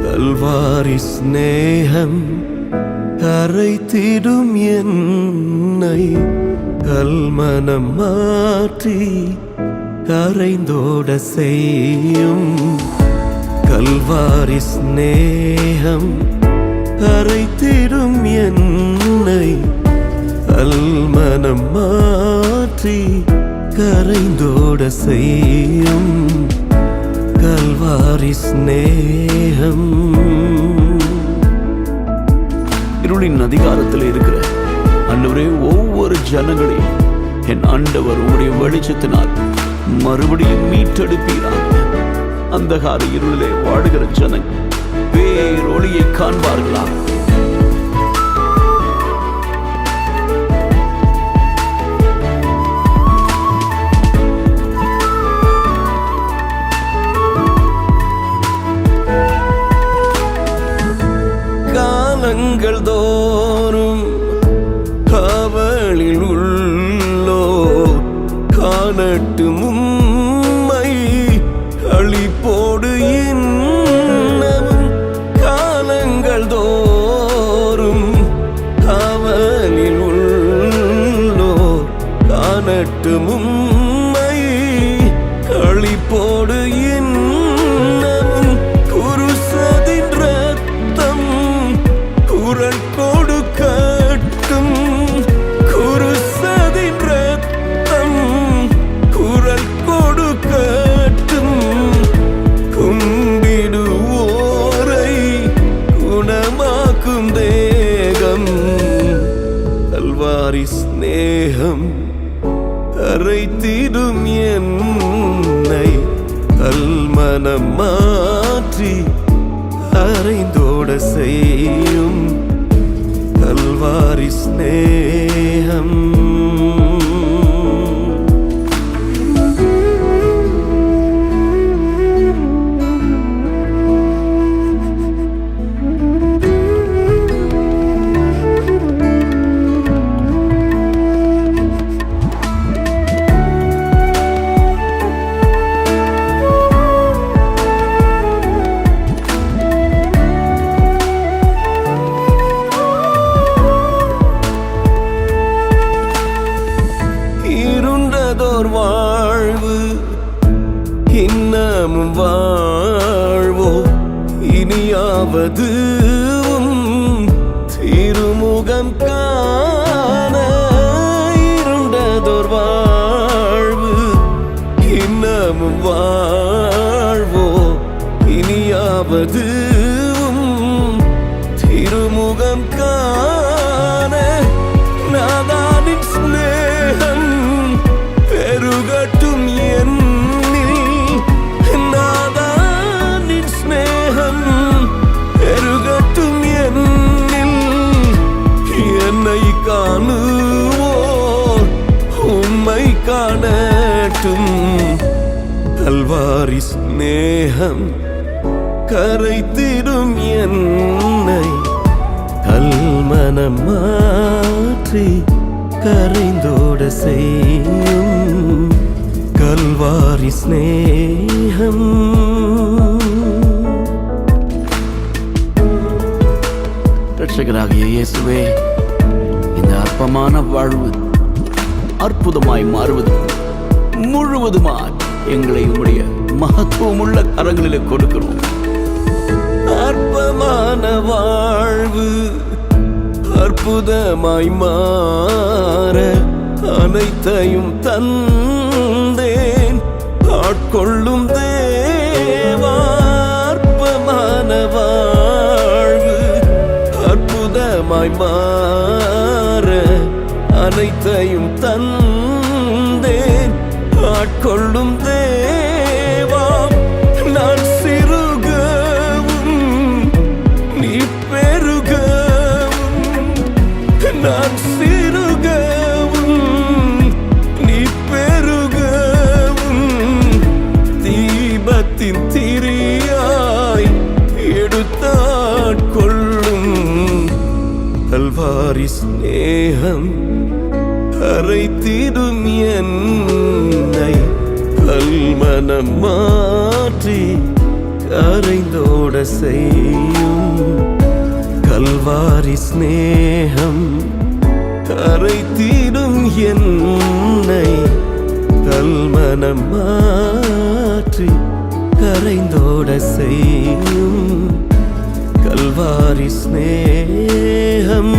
கல்வாரி ஸ்நேகம் கரைத்திடும் என்னை, கல்மனம் மாற்றி கரைந்தோட செய்யும். கல்வாரி ஸ்நேகம் கரைத்திடும் என்னை, கல்மனம் மாற்றி கரைந்தோட செய்யும். கல்வாரி ஸ்நேகம். இருளின் அதிகாரத்தில் இருக்கிற ஆண்டவரே, ஒவ்வொரு ஜனங்களையும் என் ஆண்டவர் உம்முடைய வெளிச்சத்தினால் மறுபடியும் மீட்டெடுப்பீராக. அந்தகார இருளிலே வாடுகிற ஜனங்கள் பேரொளியை காண்பார்களா? காலங்கள் தோறும் காவலில் உள்ளோ காணட்டும் உம்மை அழிப்போடு இன்னமும். காலங்கள் தோறும் காவலில் உள்ளோ காணட்டும் உம்மை அழிப்போடு இன்னமும். குருசதின் ரத்தம் குரல் கொடுக்கட்டும், குருசதின் ரத்தம் குரல் கொடுக்கட்டும். கும்பிடுவோரை குணமாக்கும் தேகம். கல்வாரி ஸ்நேகம் கரைத்திடும் என்னை, கல்மனம் மாற்றி அறைந்தோட செய்யும். கல்வாரி ஸ்நேகம். இருண்டதோர் வாழ்வு இன்னமும் வாழ்வோ, இனியாவது திருமுகம் காண. இருண்டதோர் வாழ்வு இன்னமும் வாழ்வோ, இனியாவது திருமுகம் காண. நாதானின் ஸ்நேகம் பெருகட்டும் என்னில், நாதானின் ஸ்நேகம் பெருகட்டும் என்னில். என்னை காணுவோர் உம்மை காணட்டும். கல்வாரி ஸ்நேகம் கரைத்திடும் என்னை, கல்மனம் மாற்றி கரைந்தோட செய்யும். கல்வாரி ஸ்நேகம். இரட்சகராகிய இயேசுவே, இந்த அற்பமான வாழ்வு அற்புதமாய் மாறுவது முழுவதுமாய் எங்களை உம்முடைய மகத்துவமுள்ள கரங்களிலே கொடுக்கிறோம். அற்பமான வாழ்வு அற்புதமாய் மாற அனைத்தையும் தந்தேன். ஆட்கொள்ளும் தேவா, அற்பமான வாழ்வு அற்புதமாய் மாற அனைத்தையும் தந்தேன். ஆட்கொள்ளும் தேவா, நான் சிறுகவும் நீ பெருகவும், நான் சிறுகவும் நீ பெருகவும். தீபத்தின் திரியாய் எடுத்தாட்கொள்ளும். கல்வாரி ஸ்நேகம் கரைத்திடும் என்னை, கல் மனம் மாற்றி கரைந்தோட செய்யும் கல்வாரி ஸ்நேகம் கரைத்திடும் என்னை கல்மனம் மாற்றி கரைந்தோட செய்யும் கல்வாரி ஸ்நேகம்